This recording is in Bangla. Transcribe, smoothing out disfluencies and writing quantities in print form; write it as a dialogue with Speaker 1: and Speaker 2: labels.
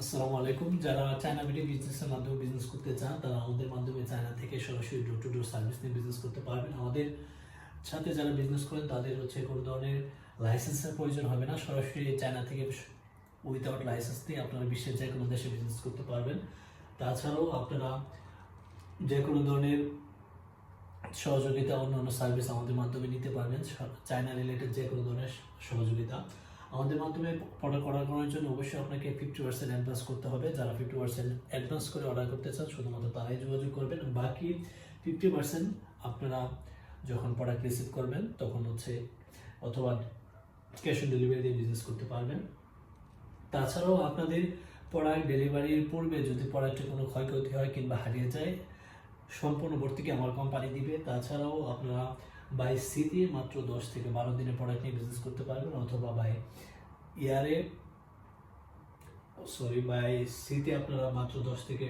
Speaker 1: আসসালামু আলাইকুম। যারা চায়না মিডিয়া বিজনেসের মাধ্যমে বিজনেস করতে চান তারা আমাদের মাধ্যমে চায়না থেকে সরাসরি ডোর টু ডোর সার্ভিস নিয়ে বিজনেস করতে পারবেন। আমাদের সাথে যারা বিজনেস করেন তাদের কোনো ধরনের লাইসেন্সের প্রয়োজন হবে না। সরাসরি চায়না থেকে উইদাউট লাইসেন্স দিয়ে আপনারা বিশ্বের যে কোনো দেশে বিজনেস করতে পারবেন। তাছাড়াও আপনারা যে কোনো ধরনের সহযোগিতা অন্যান্য সার্ভিস আমাদের মাধ্যমে নিতে পারবেন। চায়না রিলেটেড যে কোনো ধরনের সহযোগিতা আমাদের মাধ্যমে অর্ডার করার জন্য অবশ্যই আপনাকে 50% অ্যাডভান্স করতে হবে। যারা 50% অ্যাডভান্স করে অর্ডার করতে চান শুধুমাত্র তারাই যোগাযোগ করবেন। বাকি 50% আপনারা যখন প্রোডাক্ট রিসিভ করবেন তখন অথবা ক্যাশ অন ডেলিভারি দিয়ে বিজনেস করতে পারবেন। তাছাড়াও আপনাদের প্রোডাক্ট ডেলিভারির পূর্বে যদি প্রোডাক্টের কোনো ক্ষয়ক্ষতি হয় কিংবা হারিয়ে যায় সম্পূর্ণ ভর্তুকি আমার কোম্পানি দিবে। তাছাড়াও আপনারা বাই সিতে মাত্র 10 থেকে 12 দিনের প্রোডাক্ট নিয়ে বিজনেস করতে পারবেন, অথবা বাই সিতে আপনারা মাত্র 10 থেকে